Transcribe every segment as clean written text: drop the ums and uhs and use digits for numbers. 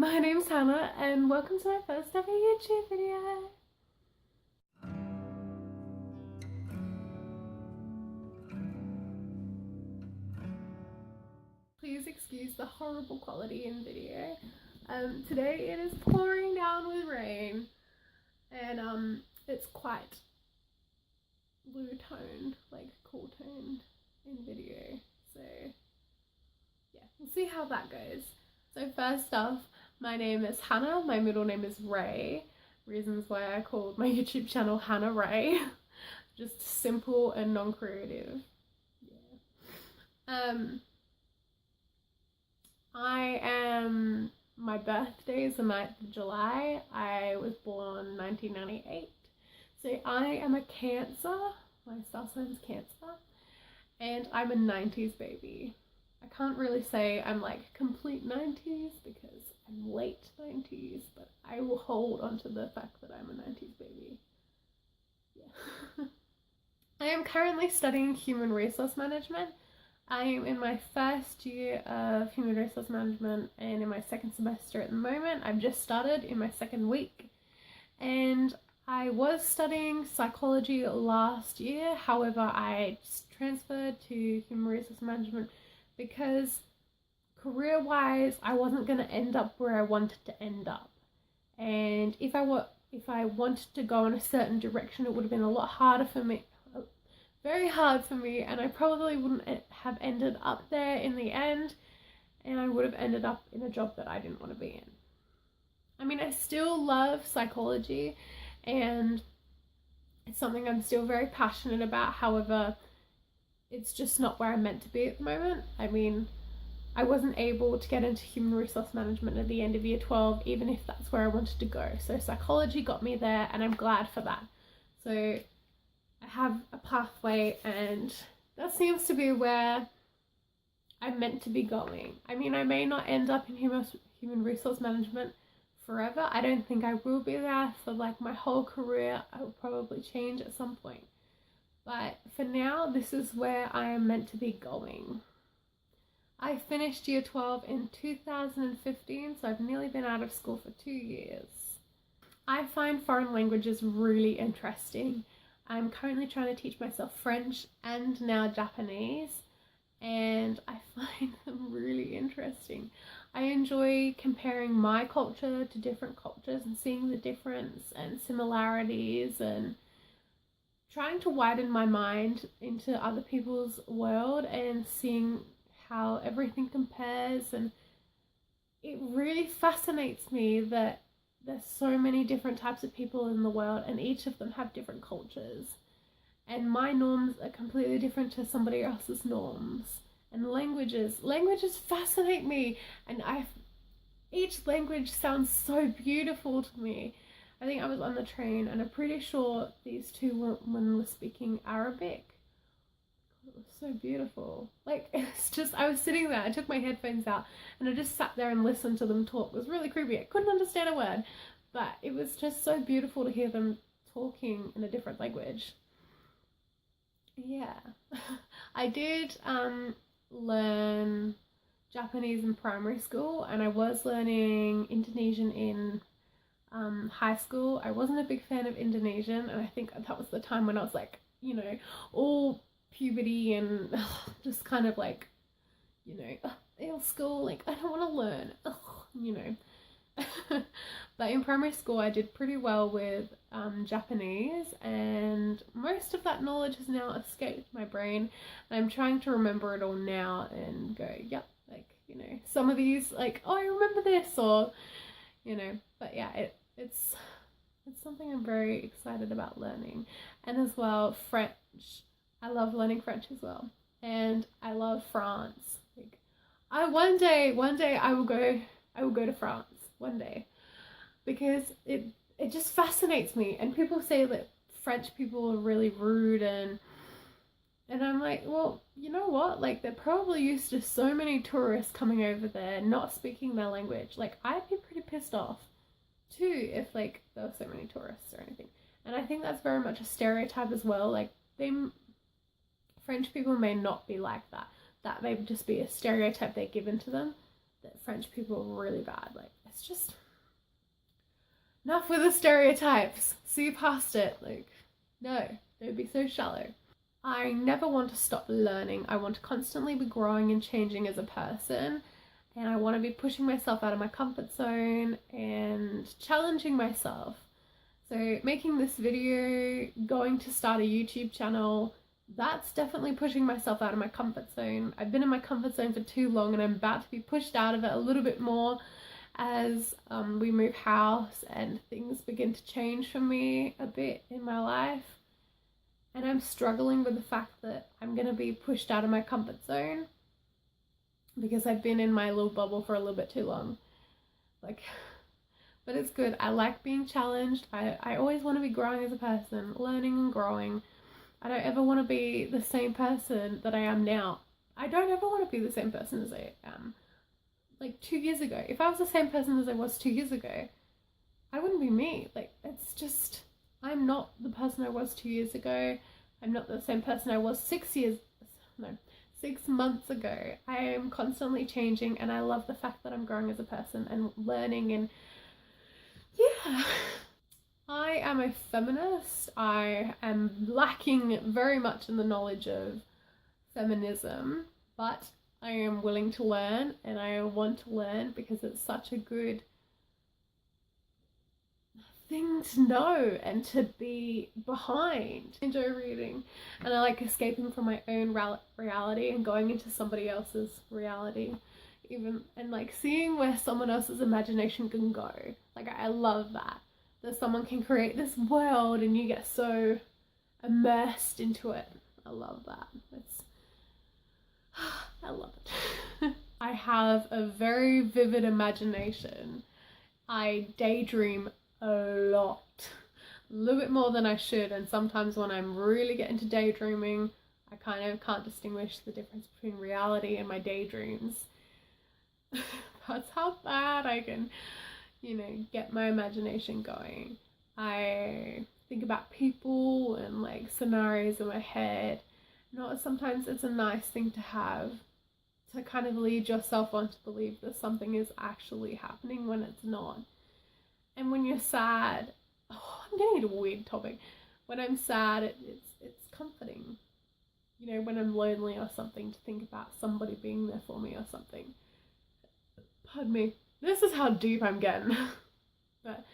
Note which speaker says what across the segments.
Speaker 1: My name's Hannah and welcome to my first ever YouTube video. Please excuse the horrible quality in video. Today it is pouring down with rain and it's quite blue toned, like cool toned in video. So yeah, we'll see how that goes. So first off, my name is Hannah, my middle name is Ray. Reasons why I called my YouTube channel Hannah Ray. Just simple and non-creative. Yeah. My birthday is the 9th of July. I was born 1998. So I am a Cancer. My star sign is Cancer. And I'm a 90s baby. I can't really say I'm like complete 90s because I'm late 90s, but I will hold on to the fact that I'm a 90s baby. Yeah. I am currently studying human resource management. I am in my first year of human resource management and in my second semester at the moment. I've just started in my second week. And I was studying psychology last year. However, I transferred to human resource management because career-wise, I wasn't going to end up where I wanted to end up. And if I wanted to go in a certain direction, it would have been a lot harder for me. Very hard for me, and I probably wouldn't have ended up there in the end, and I would have ended up in a job that I didn't want to be in. I mean, I still love psychology, and it's something I'm still very passionate about. However, it's just not where I'm meant to be at the moment. I mean, I wasn't able to get into human resource management at the end of year 12, even if that's where I wanted to go. So psychology got me there, and I'm glad for that. So I have a pathway, and that seems to be where I'm meant to be going. I mean, I may not end up in human resource management forever. I don't think I will be there for like my whole career. I will probably change at some point. But for now, this is where I am meant to be going. I finished year 12 in 2015, so I've nearly been out of school for 2 years. I find foreign languages really interesting. I'm currently trying to teach myself French and now Japanese, and I find them really interesting. I enjoy comparing my culture to different cultures and seeing the difference and similarities and trying to widen my mind into other people's world and seeing how everything compares. And it really fascinates me that there's so many different types of people in the world, and each of them have different cultures. And my norms are completely different to somebody else's norms. And languages fascinate me, and each language sounds so beautiful to me. I think I was on the train, and I'm pretty sure these two women were speaking Arabic. It was so beautiful. Like, it's just, I was sitting there, I took my headphones out, and I just sat there and listened to them talk. It was really creepy. I couldn't understand a word, but it was just so beautiful to hear them talking in a different language. Yeah. I did learn Japanese in primary school, and I was learning Indonesian in high school. I wasn't a big fan of Indonesian, and I think that was the time when I was like, you know, all puberty and just kind of like, you know, school, like I don't want to learn, you know. But in primary school I did pretty well with Japanese, and most of that knowledge has now escaped my brain, and I'm trying to remember it all now and go, yep, like, you know, some of these, like, oh, I remember this, or, you know. But yeah, it's something I'm very excited about learning. And as well, French. I love learning French as well, and I love France. Like, one day I will go to France one day, because it just fascinates me. And people say that French people are really rude, and I'm like, well, you know what? Like, they're probably used to so many tourists coming over there not speaking their language. Like, I'd be pretty pissed off too if like there were so many tourists or anything. And I think that's very much a stereotype as well. Like, French people may not be like that. That may just be a stereotype they're given to them. that French people are really bad. Like, it's just enough with the stereotypes. See past it. Like, no, don't be so shallow. I never want to stop learning. I want to constantly be growing and changing as a person. And I want to be pushing myself out of my comfort zone and challenging myself. So making this video, going to start a YouTube channel, that's definitely pushing myself out of my comfort zone. I've been in my comfort zone for too long and I'm about to be pushed out of it a little bit more as we move house and things begin to change for me a bit in my life. And I'm struggling with the fact that I'm going to be pushed out of my comfort zone because I've been in my little bubble for a little bit too long. Like, but it's good. I like being challenged. I always want to be growing as a person, learning and growing. I don't ever want to be the same person that I am now. I don't ever want to be the same person as I am like 2 years ago. If I was the same person as I was 2 years ago, I wouldn't be me. Like, it's just, I'm not the person I was 2 years ago. I'm not the same person I was 6 months ago. I am constantly changing and I love the fact that I'm growing as a person and learning, and yeah. I am a feminist. I am lacking very much in the knowledge of feminism, but I am willing to learn and I want to learn because it's such a good thing to know and to be behind. I enjoy reading and I like escaping from my own reality and going into somebody else's reality, even, and like seeing where someone else's imagination can go. Like, I love that someone can create this world and you get so immersed into it. I love that. I love it. I have a very vivid imagination. I daydream a lot, a little bit more than I should, and sometimes when I'm really getting into daydreaming, I kind of can't distinguish the difference between reality and my daydreams. That's how bad I can, get my imagination going. I think about people and like scenarios in my head. Sometimes it's a nice thing to have, to kind of lead yourself on to believe that something is actually happening when it's not. And when you're sad, I'm getting into a weird topic. When I'm sad, it's comforting. When I'm lonely or something, to think about somebody being there for me or something. Pardon me. This is how deep I'm getting. But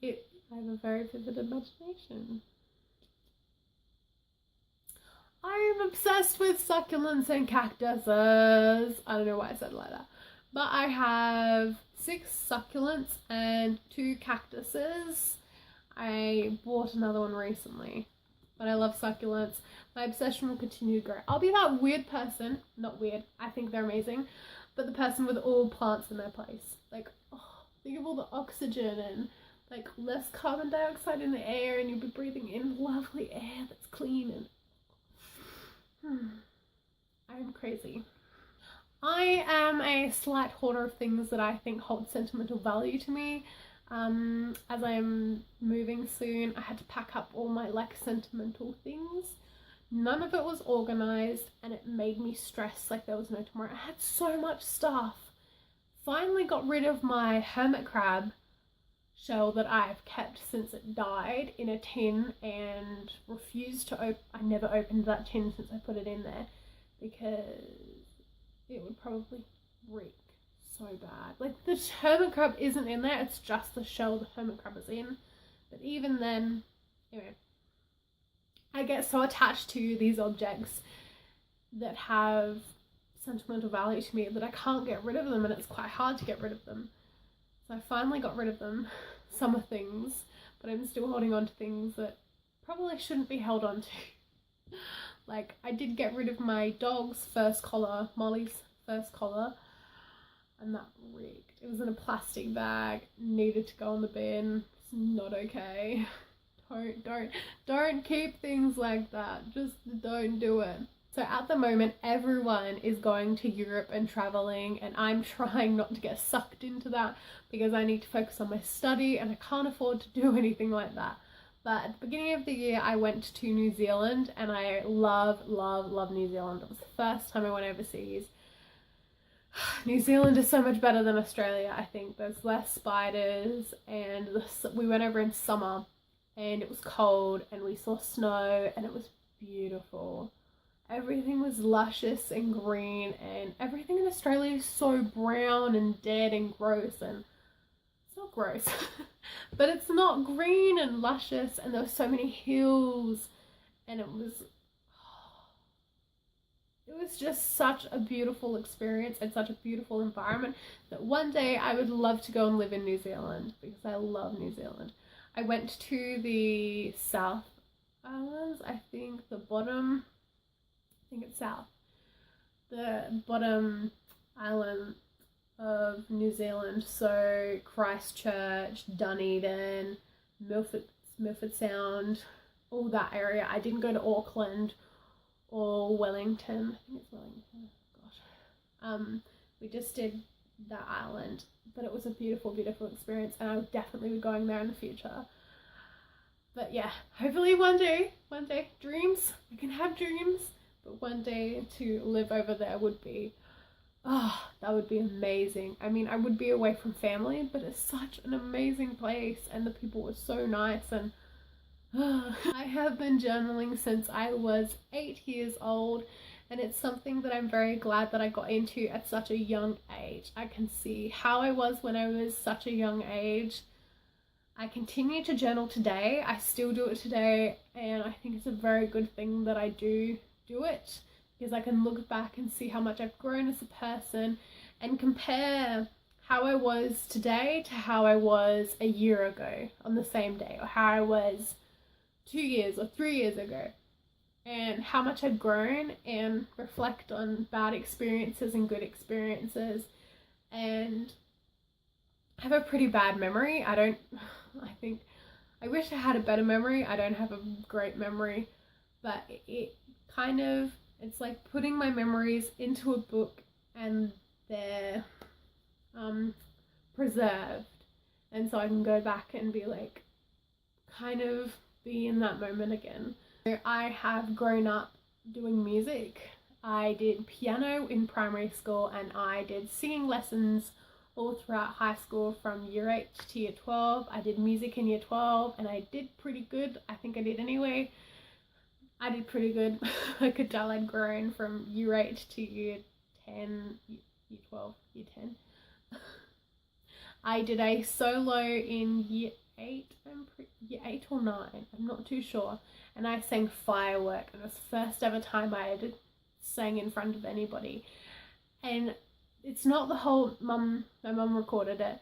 Speaker 1: I have a very vivid imagination. I'm obsessed with succulents and cactuses. I don't know why I said it like that. But I have 6 succulents and 2 cactuses. I bought another one recently. But I love succulents. My obsession will continue to grow. I'll be that weird person. Not weird. I think they're amazing. But the person with all plants in their place. Like, think of all the oxygen and like less carbon dioxide in the air, and you'll be breathing in lovely air that's clean and I'm crazy. I am a slight hoarder of things that I think hold sentimental value to me. As I'm moving soon, I had to pack up all my like sentimental things. None of it was organized and it made me stress like there was no tomorrow. I had so much stuff. Finally got rid of my hermit crab shell that I've kept since it died in a tin, and refused to open. I never opened that tin since I put it in there because it would probably reek so bad. Like, the hermit crab isn't in there, it's just the shell the hermit crab is in. But even then, anyway, I get so attached to these objects that have sentimental value to me that I can't get rid of them, and it's quite hard to get rid of them. So I finally got rid of them, some things, but I'm still holding on to things that probably shouldn't be held on to. Like, I did get rid of my dog's first collar, Molly's first collar, and that reeked. It was in a plastic bag, needed to go in the bin. It's not okay. Don't keep things like that. Just don't do it. So at the moment, everyone is going to Europe and traveling, and I'm trying not to get sucked into that because I need to focus on my study and I can't afford to do anything like that. But at the beginning of the year, I went to New Zealand, and I love New Zealand. It was the first time I went overseas. New Zealand is so much better than Australia, I think. There's less spiders, and we went over in summer and it was cold and we saw snow and it was beautiful. Everything was luscious and green, and everything in Australia is so brown and dead and gross, and it's not gross, but it's not green and luscious, and there were so many hills, and it was just such a beautiful experience and such a beautiful environment that one day I would love to go and live in New Zealand, because I love New Zealand. I went to the South Islands, I think the bottom, I think it's South, the bottom island of New Zealand, so Christchurch, Dunedin, Milford Sound, all that area. I didn't go to Auckland or Wellington. I think it's Wellington. Gosh. We just did that island, but it was a beautiful, beautiful experience, and I would definitely be going there in the future. But yeah, hopefully one day, dreams. I can have dreams, but one day to live over there would be, that would be amazing. I mean, I would be away from family, but it's such an amazing place, and the people were so nice, and I have been journaling since I was 8 years old, and it's something that I'm very glad that I got into at such a young age. I can see how I was when I was such a young age. I continue to journal today. I still do it today, and I think it's a very good thing that I do it, because I can look back and see how much I've grown as a person and compare how I was today to how I was a year ago on the same day, or how I was 2 years or 3 years ago, and how much I've grown, and reflect on bad experiences and good experiences. And I have a pretty bad memory. I wish I had a better memory. I don't have a great memory, but it's like putting my memories into a book, and they're preserved, and so I can go back and be like, kind of be in that moment again. I have grown up doing music. I did piano in primary school, and I did singing lessons all throughout high school from year 8 to year 12. I did music in year 12, and I did pretty good. I think I did anyway. I did pretty good. I could tell I'd grown from year 8 to year 10, year 12, year 10. I did a solo in year 8, year 8 or 9, I'm not too sure, and I sang Firework, and it was the first ever time I had sang in front of anybody. And it's not the whole, my mum recorded it,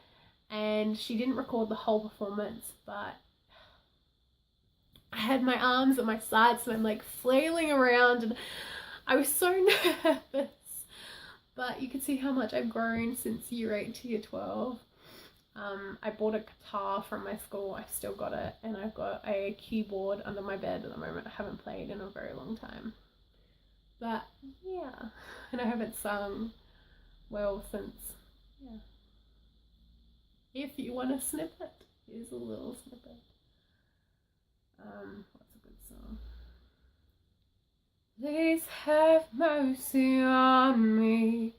Speaker 1: and she didn't record the whole performance, but I had my arms at my sides and I'm like flailing around, and I was so nervous, but you can see how much I've grown since year 8 to year 12. I bought a guitar from my school. I've still got it, and I've got a keyboard under my bed at the moment. I haven't played in a very long time, but yeah, and I haven't sung well since, yeah. If you want a snippet, here's a little snippet. What's a good song? Please have mercy on me.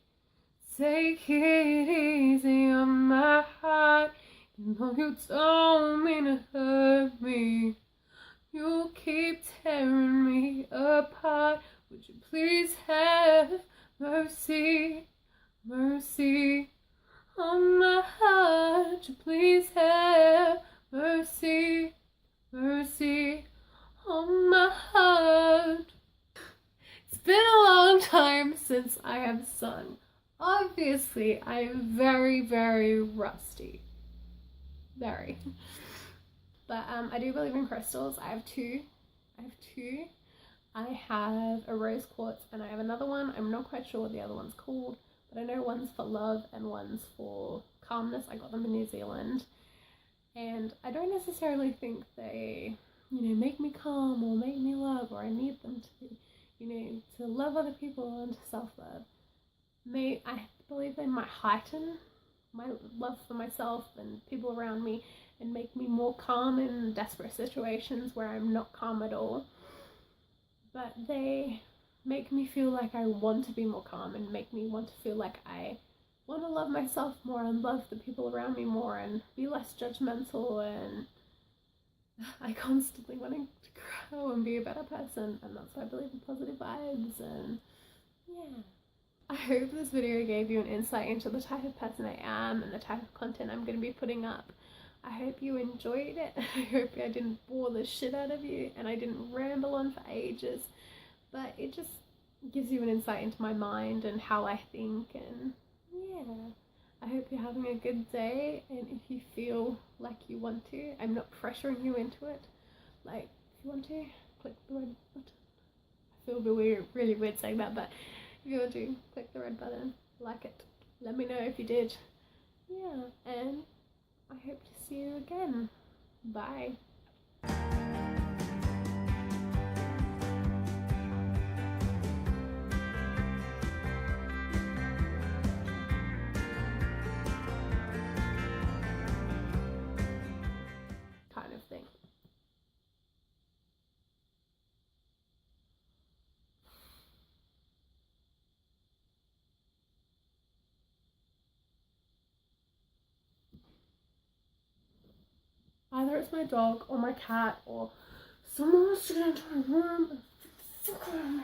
Speaker 1: Take it easy on my heart. You know you don't mean to hurt me. You keep tearing me apart. Would you please have mercy, mercy on my heart? Would you please have mercy, mercy on my heart? It's been a long time since I have sung. Obviously, I'm very, very rusty. Very. But I do believe in crystals. I have two. I have a rose quartz, and I have another one. I'm not quite sure what the other one's called, but I know one's for love and one's for calmness. I got them in New Zealand. And I don't necessarily think they, make me calm or make me love, or I need them to, to love other people and to self-love. I believe they might heighten my love for myself and people around me, and make me more calm in desperate situations where I'm not calm at all. But they make me feel like I want to be more calm, and make me want to feel like I want to love myself more and love the people around me more and be less judgmental, and I constantly wanting to grow and be a better person, and that's why I believe in positive vibes. And yeah, I hope this video gave you an insight into the type of person I am and the type of content I'm going to be putting up. I hope you enjoyed it. I hope I didn't bore the shit out of you and I didn't ramble on for ages, but it just gives you an insight into my mind and how I think. And yeah, I hope you're having a good day, and if you feel like you want to, I'm not pressuring you into it. Like, if you want to, click the red button. I feel really weird saying that, but if you want to, click the red button, like it. Let me know if you did. Yeah, and I hope to see you again. Bye. Kind of thing. Either it's my dog or my cat or someone wants to get into my room and fuck with me.